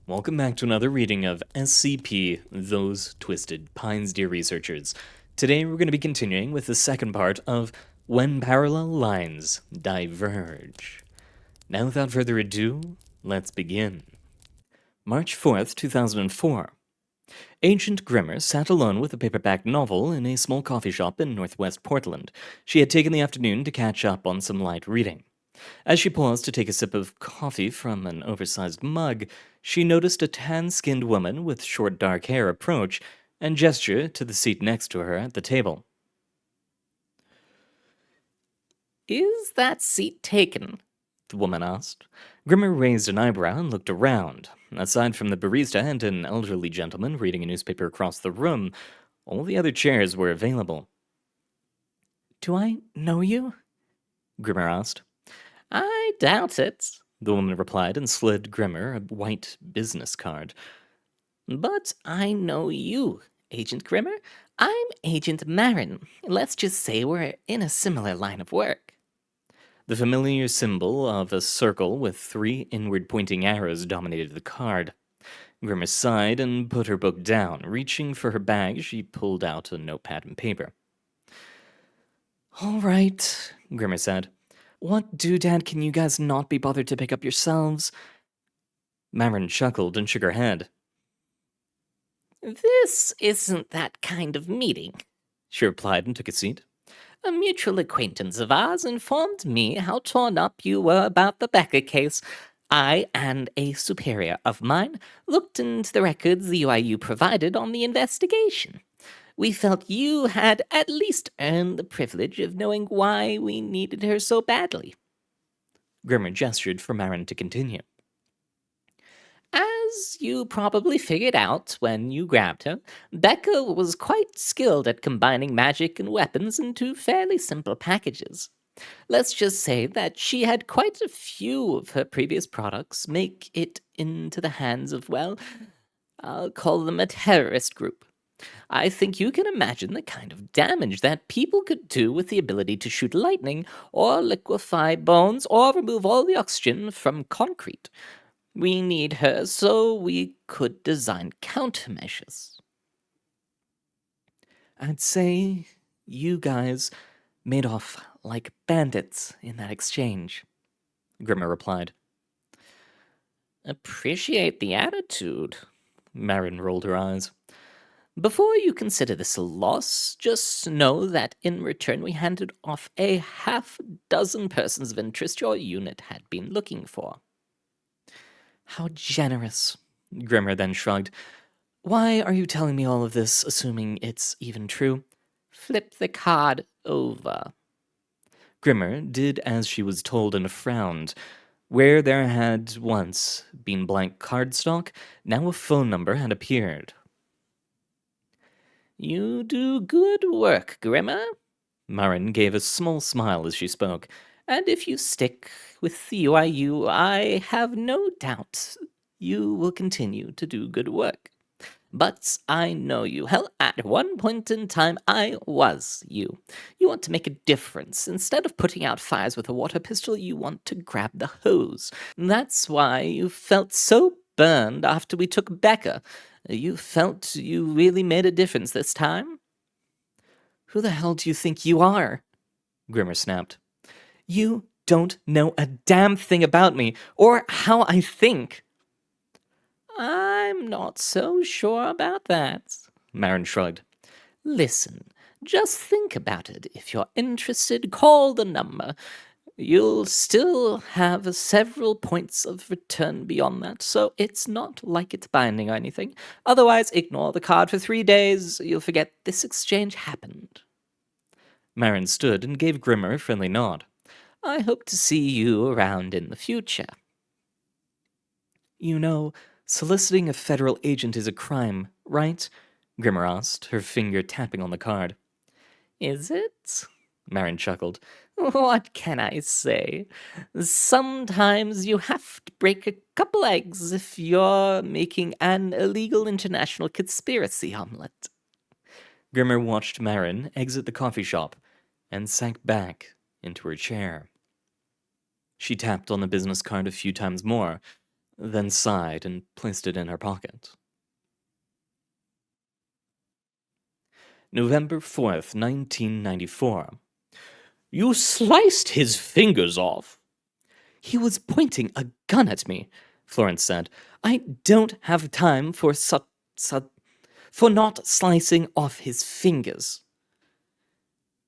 Welcome back to another reading of SCP Those Twisted Pines Dear Researchers. Today we're going to be continuing with the second part of When Parallel Lines Diverge. Now without further ado, let's begin. March 4th, 2004. Agent Grimmer sat alone with a paperback novel in a small coffee shop in northwest Portland. She had taken the afternoon to catch up on some light reading. As she paused to take a sip of coffee from an oversized mug, she noticed a tan-skinned woman with short dark hair approach and gesture to the seat next to her at the table. "Is that seat taken?" The woman asked. Grimmer raised an eyebrow and looked around. Aside from the barista and an elderly gentleman reading a newspaper across the room, all the other chairs were available. "Do I know you?" Grimmer asked. "I doubt it," The woman replied and slid Grimmer a white business card. "But I know you, Agent Grimmer. I'm Agent Marin. Let's just say we're in a similar line of work." The familiar symbol of a circle with 3 inward-pointing arrows dominated the card. Grimmer sighed and put her book down. Reaching for her bag, she pulled out a notepad and paper. "All right," Grimmer said. "What doodad can you guys not be bothered to pick up yourselves?" Marin chuckled and shook her head. "This isn't that kind of meeting," she replied and took a seat. "A mutual acquaintance of ours informed me how torn up you were about the Becker case. I and a superior of mine looked into the records the UIU provided on the investigation. We felt you had at least earned the privilege of knowing why we needed her so badly." Grimmer gestured for Marin to continue. "As you probably figured out when you grabbed her, Becca was quite skilled at combining magic and weapons into fairly simple packages. Let's just say that she had quite a few of her previous products make it into the hands of, well, I'll call them a terrorist group. I think you can imagine the kind of damage that people could do with the ability to shoot lightning, or liquefy bones, or remove all the oxygen from concrete. We need her so we could design countermeasures." "I'd say you guys made off like bandits in that exchange," Grimmer replied. "Appreciate the attitude." Marin rolled her eyes. "Before you consider this a loss, just know that in return we handed off a half-dozen persons of interest your unit had been looking for." "How generous," Grimmer then shrugged. "Why are you telling me all of this, assuming it's even true?" "Flip the card over." Grimmer did as she was told and frowned. Where there had once been blank cardstock, now a phone number had appeared. "You do good work, Grimmer." Marin gave a small smile as she spoke. "And if you stick with the UIU, I have no doubt you will continue to do good work. But I know you. Hell, at one point in time, I was you. You want to make a difference. Instead of putting out fires with a water pistol, you want to grab the hose. That's why you felt so burned after we took Becca. You felt you really made a difference this time?" "Who the hell do you think you are?" Grimmer snapped. "You don't know a damn thing about me, or how I think." "I'm not so sure about that," Marin shrugged. "Listen, just think about it. If you're interested, call the number. You'll still have several points of return beyond that, so it's not like it's binding or anything. Otherwise, ignore the card for 3 days. You'll forget this exchange happened." Marin stood and gave Grimmer a friendly nod. "I hope to see you around in the future." "You know, soliciting a federal agent is a crime, right?" Grimmer asked, her finger tapping on the card. "Is it?" Marin chuckled. "What can I say? Sometimes you have to break a couple eggs if you're making an illegal international conspiracy omelet." Grimmer watched Marin exit the coffee shop and sank back into her chair. She tapped on the business card a few times more. then sighed and placed it in her pocket. November 4th, 1994. You sliced his fingers off. He was pointing a gun at me, Florence said. I don't have time for for not slicing off his fingers.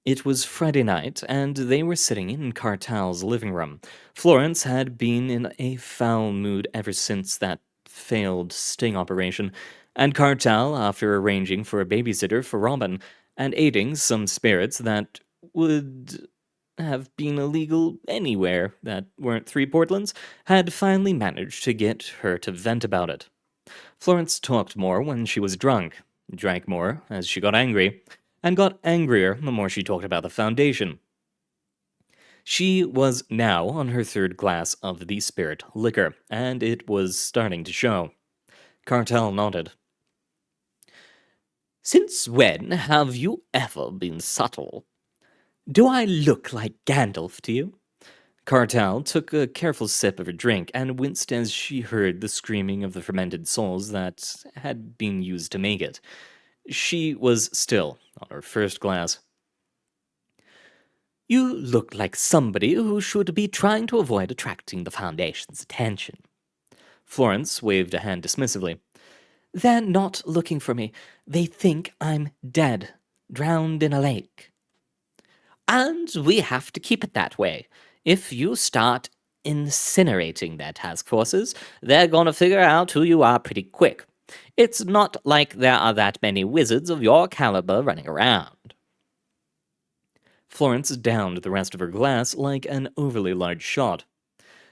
It was Friday night, and they were sitting in Cartal's living room. Florence had been in a foul mood ever since that failed sting operation, and Cartal, after arranging for a babysitter for Robin and aiding some spirits that would have been illegal anywhere that weren't three Portlands, had finally managed to get her to vent about it. Florence talked more when she was drunk, drank more as she got angry, and got angrier the more she talked about the Foundation. She was now on her third glass of the spirit liquor, and it was starting to show. Cartel nodded. Since when have you ever been subtle? Do I look like Gandalf to you? Cartel took a careful sip of her drink and winced as she heard the screaming of the fermented souls that had been used to make it. She was still on her first glass. You look like somebody who should be trying to avoid attracting the Foundation's attention. Florence waved a hand dismissively. They're not looking for me. They think I'm dead, drowned in a lake. And we have to keep it that way. If you start incinerating their task forces, they're gonna figure out who you are pretty quick. It's not like there are that many wizards of your caliber running around. Florence downed the rest of her glass like an overly large shot.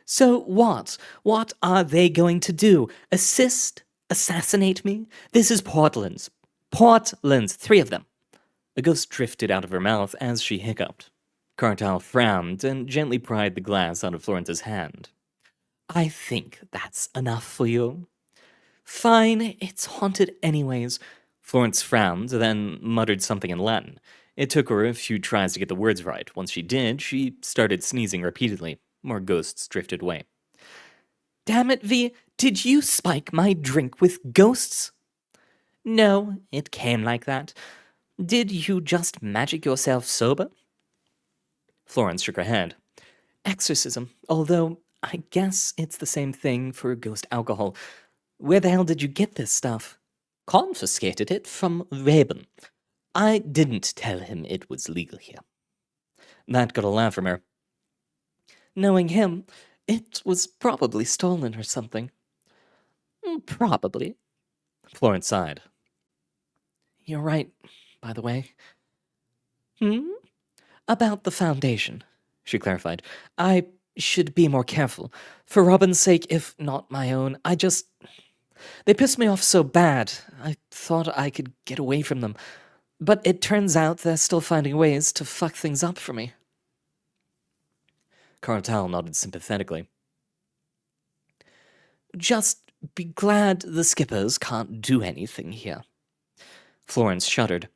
So what? What are they going to do? Assist? Assassinate me? This is Portland's. Portland's, 3 of them. A ghost drifted out of her mouth as she hiccuped. Cartal frowned and gently pried the glass out of Florence's hand. I think that's enough for you. Fine, it's haunted anyways. Florence frowned, then muttered something in Latin. It took her a few tries to get the words right. Once she did, she started sneezing repeatedly. More ghosts drifted away. Damn it, V, did you spike my drink with ghosts? No, it came like that. Did you just magic yourself sober? Florence shook her head. Exorcism, although I guess it's the same thing for ghost alcohol. Where the hell did you get this stuff? Confiscated it from Raben. I didn't tell him it was legal here. That got a laugh from her. Knowing him, it was probably stolen or something. Probably. Florence sighed. You're right, by the way. About the Foundation, she clarified. I should be more careful. For Robin's sake, if not my own, They pissed me off so bad, I thought I could get away from them. But it turns out they're still finding ways to fuck things up for me. Cartal nodded sympathetically. Just be glad the skippers can't do anything here. Florence shuddered.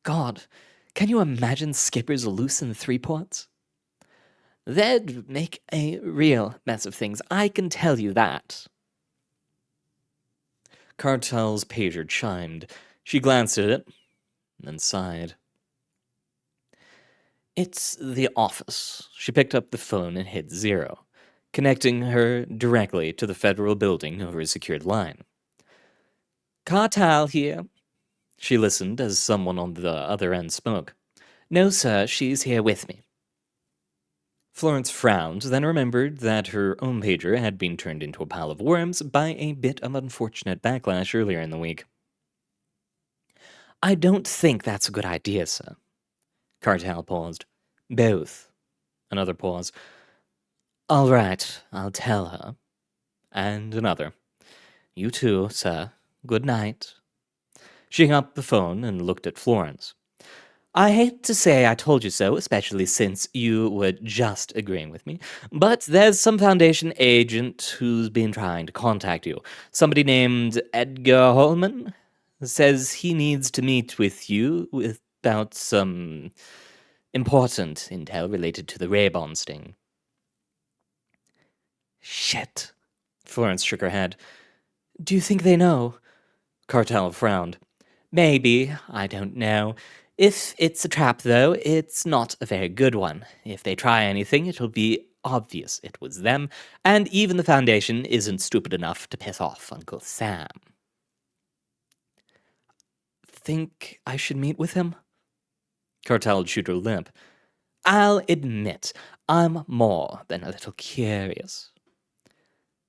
God, can you imagine skippers loose in 3 ports? They'd make a real mess of things, I can tell you that. Cartel's pager chimed. She glanced at it, then sighed. It's the office. She picked up the phone and hit 0, connecting her directly to the federal building over a secured line. Cartel here. She listened as someone on the other end spoke. No, sir, she's here with me. Florence frowned, then remembered that her own pager had been turned into a pile of worms by a bit of unfortunate backlash earlier in the week. I don't think that's a good idea, sir. Cartel paused. Both. Another pause. All right, I'll tell her. And another. You too, sir. Good night. She hung up the phone and looked at Florence. I hate to say I told you so, especially since you were just agreeing with me, but there's some Foundation agent who's been trying to contact you. Somebody named Edgar Holman says he needs to meet with you about some important intel related to the Raybon sting. Shit. Florence shook her head. Do you think they know? Cartel frowned. Maybe, I don't know. If it's a trap, though, it's not a very good one. If they try anything, it'll be obvious it was them, and even the Foundation isn't stupid enough to piss off Uncle Sam. Think I should meet with him? Cartel chewed her lip. I'll admit, I'm more than a little curious.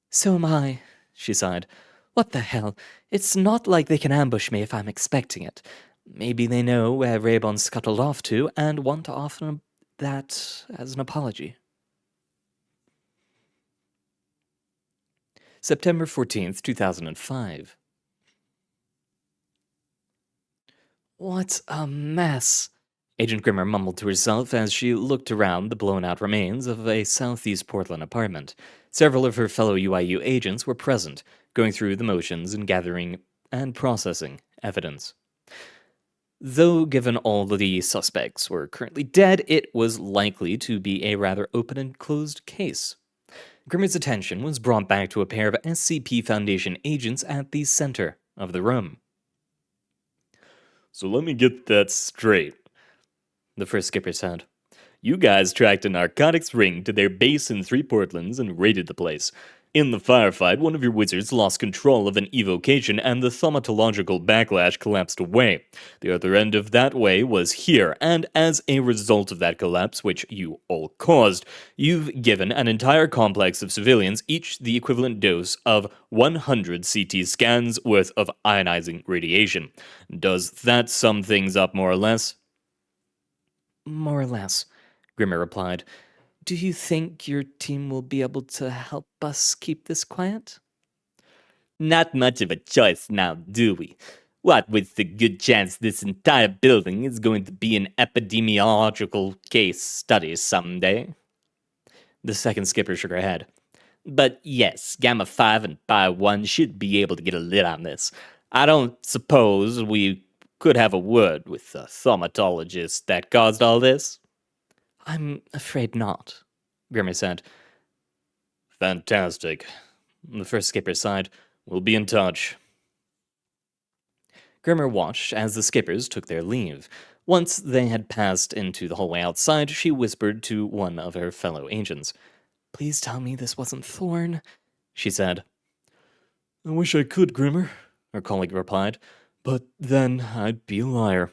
So am I, she sighed. What the hell? It's not like they can ambush me if I'm expecting it. Maybe they know where Raybon scuttled off to and want to offer that as an apology. September 14th, 2005. What a mess, Agent Grimmer mumbled to herself as she looked around the blown-out remains of a southeast Portland apartment. Several of her fellow UIU agents were present, going through the motions and gathering and processing evidence. Though given all the suspects were currently dead, it was likely to be a rather open and closed case. Grimmer's attention was brought back to a pair of SCP Foundation agents at the center of the room. So let me get that straight, the first skipper said. You guys tracked a narcotics ring to their base in 3 Portlands and raided the place. In the firefight, one of your wizards lost control of an evocation and the thaumatological backlash collapsed away. The other end of that way was here, and as a result of that collapse, which you all caused, you've given an entire complex of civilians each the equivalent dose of 100 CT scans worth of ionizing radiation. Does that sum things up more or less? More or less, Grimmer replied. Do you think your team will be able to help us keep this quiet? Not much of a choice now, do we? What with the good chance this entire building is going to be an epidemiological case study someday? The second skipper shook her head. But yes, Gamma 5 and Pi 1 should be able to get a lid on this. I don't suppose we could have a word with the thaumatologist that caused all this? I'm afraid not, Grimmer said. Fantastic. The first skipper sighed. We'll be in touch. Grimmer watched as the skippers took their leave. Once they had passed into the hallway outside, she whispered to one of her fellow agents. Please tell me this wasn't Thorn, she said. I wish I could, Grimmer, her colleague replied, but then I'd be a liar.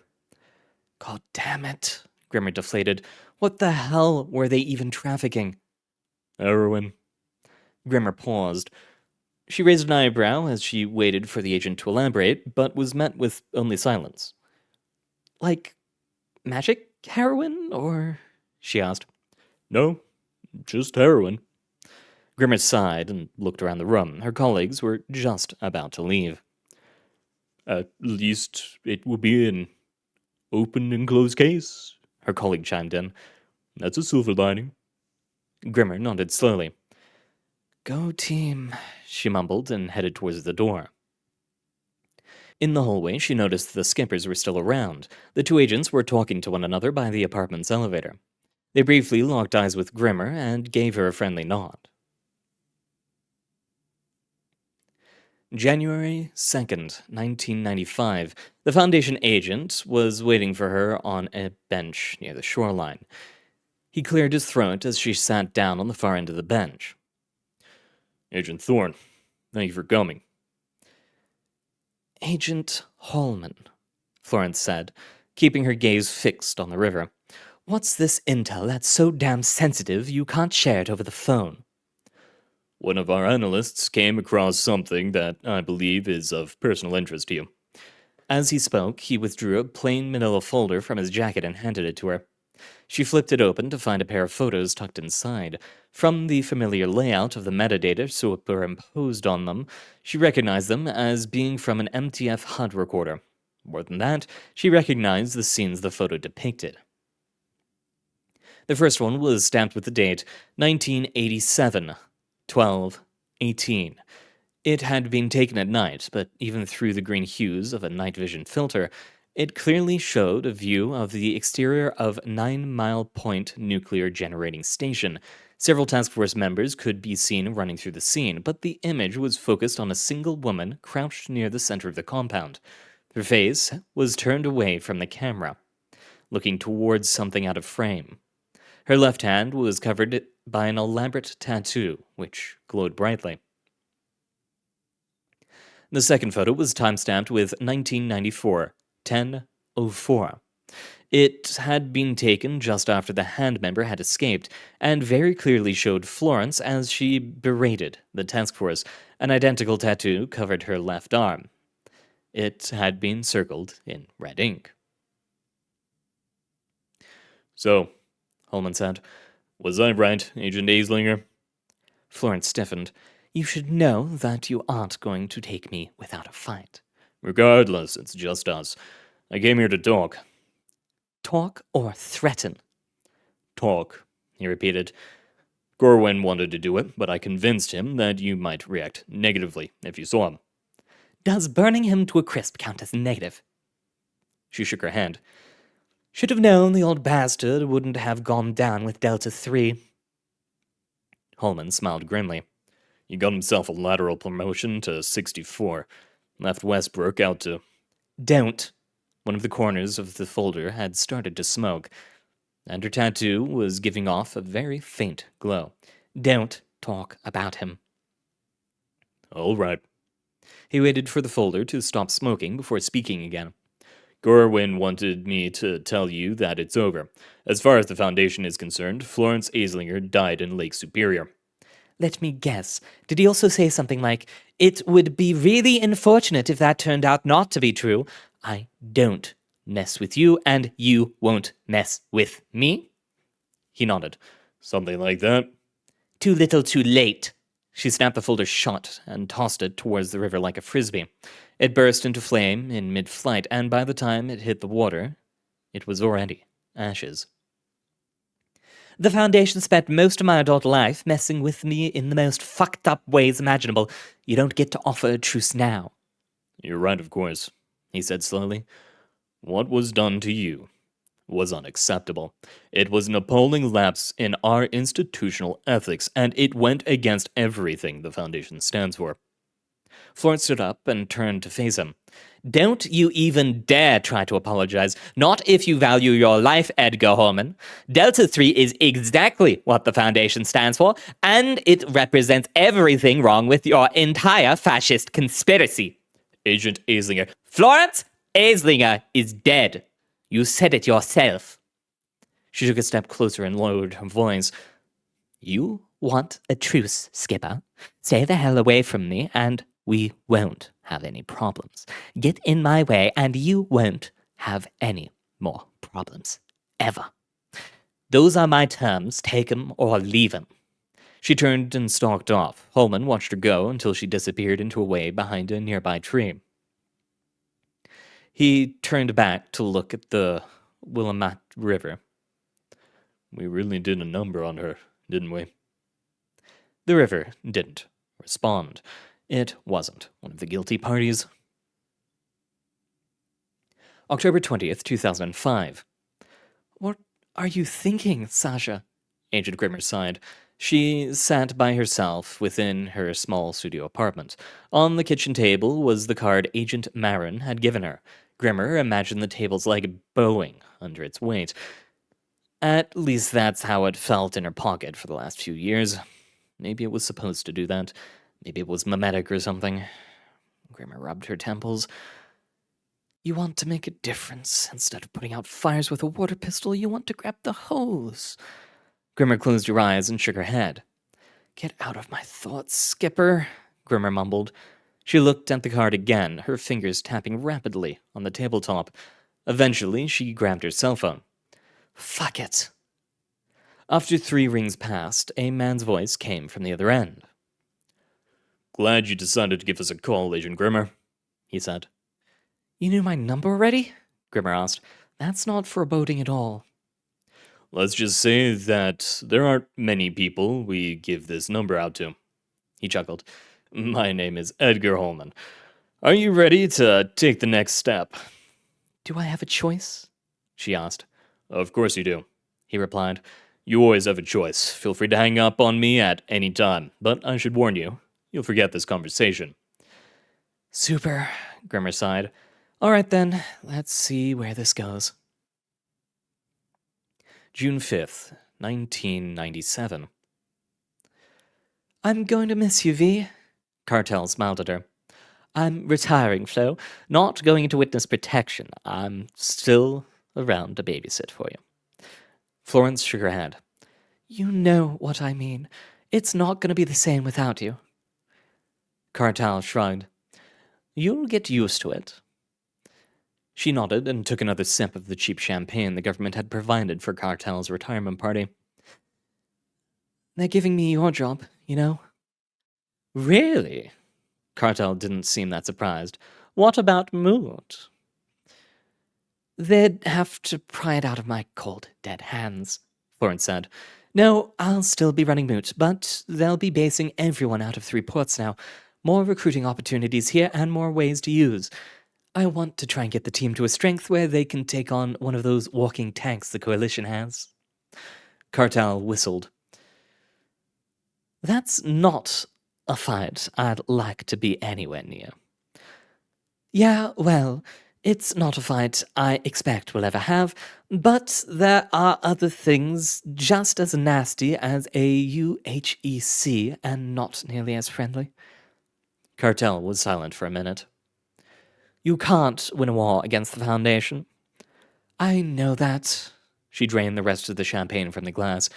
God damn it, Grimmer deflated. What the hell were they even trafficking? Heroin. Grimmer paused. She raised an eyebrow as she waited for the agent to elaborate, but was met with only silence. Like magic heroin, or? She asked. No, just heroin. Grimmer sighed and looked around the room. Her colleagues were just about to leave. At least it will be an open and closed case, her colleague chimed in. That's a silver lining. Grimmer nodded slowly. Go team, she mumbled and headed towards the door. In the hallway, she noticed the skippers were still around. The two agents were talking to one another by the apartment's elevator. They briefly locked eyes with Grimmer and gave her a friendly nod. January 2nd, 1995. The Foundation agent was waiting for her on a bench near the shoreline. He cleared his throat as she sat down on the far end of the bench. Agent Thorne, thank you for coming. Agent Hallman, Florence said, keeping her gaze fixed on the river. What's this intel that's so damn sensitive you can't share it over the phone? One of our analysts came across something that I believe is of personal interest to you. As he spoke, he withdrew a plain manila folder from his jacket and handed it to her. She flipped it open to find a pair of photos tucked inside. From the familiar layout of the metadata superimposed on them, she recognized them as being from an MTF HUD recorder. More than that, she recognized the scenes the photo depicted. The first one was stamped with the date 1987, 12/18. It had been taken at night, but even through the green hues of a night vision filter, it clearly showed a view of the exterior of 9 Mile Point Nuclear Generating Station, Several task force members could be seen running through the scene, but the image was focused on a single woman crouched near the center of the compound. Her face was turned away from the camera, looking towards something out of frame. Her left hand was covered by an elaborate tattoo, which glowed brightly. The second photo was timestamped with 1994, 10:04. It had been taken just after the hand member had escaped, and very clearly showed Florence as she berated the task force. An identical tattoo covered her left arm. It had been circled in red ink. So, Holman said, was I right, Agent Aislinger? Florence stiffened. You should know that you aren't going to take me without a fight. Regardless, it's just us. I came here to talk. Talk or threaten? Talk, he repeated. Gorwin wanted to do it, but I convinced him that you might react negatively if you saw him. Does burning him to a crisp count as negative? She shook her hand. Should have known the old bastard wouldn't have gone down with Delta 3. Holman smiled grimly. He got himself a lateral promotion to 64. Left Westbrook out to... Don't. One of the corners of the folder had started to smoke, and her tattoo was giving off a very faint glow. Don't talk about him. All right. He waited for the folder to stop smoking before speaking again. Gorwin wanted me to tell you that it's over. As far as the Foundation is concerned, Florence Aislinger died in Lake Superior. Let me guess. Did he also say something like, it would be really unfortunate if that turned out not to be true? I don't mess with you, and you won't mess with me? He nodded. Something like that. Too little too late. She snapped the folder shut and tossed it towards the river like a frisbee. It burst into flame in mid-flight, and by the time it hit the water, it was already ashes. The Foundation spent most of my adult life messing with me in the most fucked up ways imaginable. You don't get to offer a truce now. You're right, of course, he said slowly. What was done to you was unacceptable. It was an appalling lapse in our institutional ethics, and it went against everything the Foundation stands for. Florence stood up and turned to face him. Don't you even dare try to apologize. Not if you value your life, Edgar Holman. Delta 3 is exactly what the Foundation stands for, and it represents everything wrong with your entire fascist conspiracy. Agent Aislinger. Florence Aislinger is dead. You said it yourself. She took a step closer and lowered her voice. You want a truce, Skipper? Stay the hell away from me, and we won't have any problems. Get in my way, and you won't have any more problems. Ever. Those are my terms. Take 'em or leave 'em. She turned and stalked off. Holman watched her go until she disappeared into a way behind a nearby tree. He turned back to look at the Willamette River. We really did a number on her, didn't we? The river didn't respond. It wasn't one of the guilty parties. October 20th, 2005. What are you thinking, Sasha? Agent Grimmer sighed. She sat by herself within her small studio apartment. On the kitchen table was the card Agent Marin had given her. Grimmer imagined the table's leg bowing under its weight. At least that's how it felt in her pocket for the last few years. Maybe it was supposed to do that. Maybe it was mimetic or something. Grimmer rubbed her temples. You want to make a difference. Instead of putting out fires with a water pistol, you want to grab the hose. Grimmer closed her eyes and shook her head. Get out of my thoughts, Skipper, Grimmer mumbled. She looked at the card again, her fingers tapping rapidly on the tabletop. Eventually, she grabbed her cell phone. Fuck it. After 3 rings passed, a man's voice came from the other end. Glad you decided to give us a call, Agent Grimmer, he said. You knew my number already? Grimmer asked. That's not foreboding at all. Let's just say that there aren't many people we give this number out to. He chuckled. My name is Edgar Holman. Are you ready to take the next step? Do I have a choice? She asked. Of course you do, he replied. You always have a choice. Feel free to hang up on me at any time, but I should warn you, you'll forget this conversation. Super, Grimmer sighed. All right then, let's see where this goes. June 5th, 1997. I'm going to miss you, V. Cartel smiled at her. I'm retiring, Flo. Not going into witness protection. I'm still around to babysit for you. Florence shook her head. You know what I mean. It's not going to be the same without you. Cartel shrugged. You'll get used to it. She nodded and took another sip of the cheap champagne the government had provided for Cartel's retirement party. They're giving me your job, you know? Really? Cartel didn't seem that surprised. What about Moot? They'd have to pry it out of my cold, dead hands, Florence said. No, I'll still be running Moot, but they'll be basing everyone out of 3 ports now. More recruiting opportunities here and more ways to use. I want to try and get the team to a strength where they can take on one of those walking tanks the Coalition has. Cartel whistled. That's not a fight I'd like to be anywhere near. Yeah, well, it's not a fight I expect we'll ever have, but there are other things just as nasty as a UHEC and not nearly as friendly. Cartel was silent for a minute. You can't win a war against the Foundation. I know that. She drained the rest of the champagne from the glass.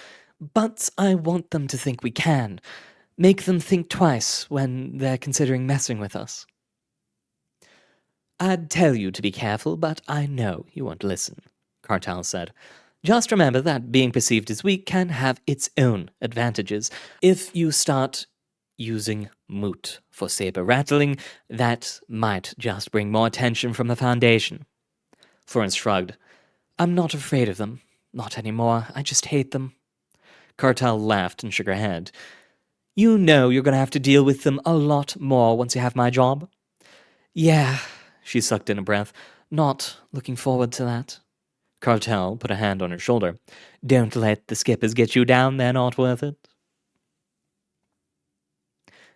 But I want them to think we can. Make them think twice when they're considering messing with us. I'd tell you to be careful, but I know you won't listen, Cartel said. Just remember that being perceived as weak can have its own advantages. If you start using Moot for saber rattling, that might just bring more attention from the Foundation. Florence shrugged. I'm not afraid of them. Not anymore. I just hate them. Cartel laughed and shook her head. You know you're going to have to deal with them a lot more once you have my job. Yeah, she sucked in a breath. Not looking forward to that. Cartel put a hand on her shoulder. Don't let the skippers get you down, they're not worth it.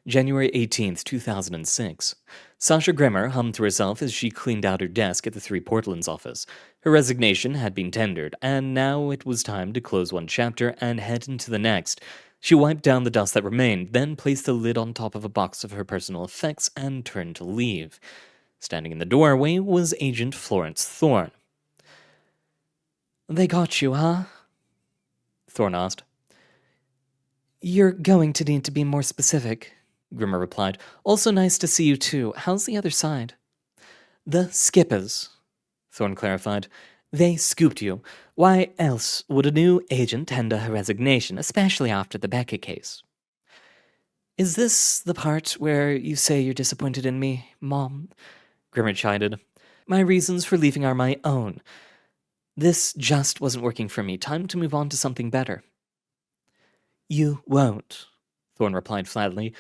January 18th, 2006. Sasha Grimmer hummed to herself as she cleaned out her desk at the 3 Portland's office. Her resignation had been tendered, and now it was time to close one chapter and head into the next. She wiped down the dust that remained, then placed the lid on top of a box of her personal effects and turned to leave. Standing in the doorway was Agent Florence Thorne. They got you, huh? Thorne asked. You're going to need to be more specific, Grimmer replied. Also nice to see you too. How's the other side? The skippers, Thorne clarified. They scooped you. Why else would a new agent tender her resignation, especially after the Beckett case? Is this the part where you say you're disappointed in me, Mom? Grimmer chided. My reasons for leaving are my own. This just wasn't working for me. Time to move on to something better. You won't, Thorne replied flatly.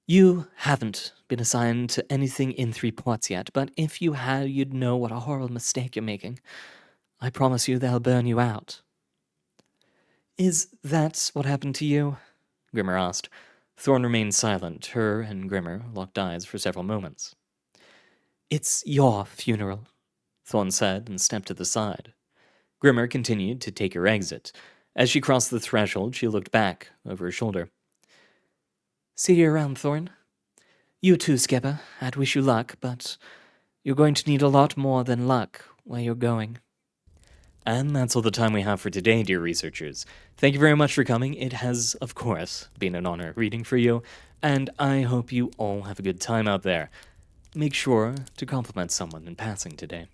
You haven't been assigned to anything in 3 ports yet, but if you had, you'd know what a horrible mistake you're making. I promise you they'll burn you out. Is that what happened to you? Grimmer asked. Thorne remained silent. Her and Grimmer locked eyes for several moments. It's your funeral, Thorne said and stepped to the side. Grimmer continued to take her exit. As she crossed the threshold, she looked back over her shoulder. See you around, Thorne. You too, Skipper. I'd wish you luck, but you're going to need a lot more than luck where you're going. And that's all the time we have for today, dear researchers. Thank you very much for coming. It has, of course, been an honor reading for you, and I hope you all have a good time out there. Make sure to compliment someone in passing today.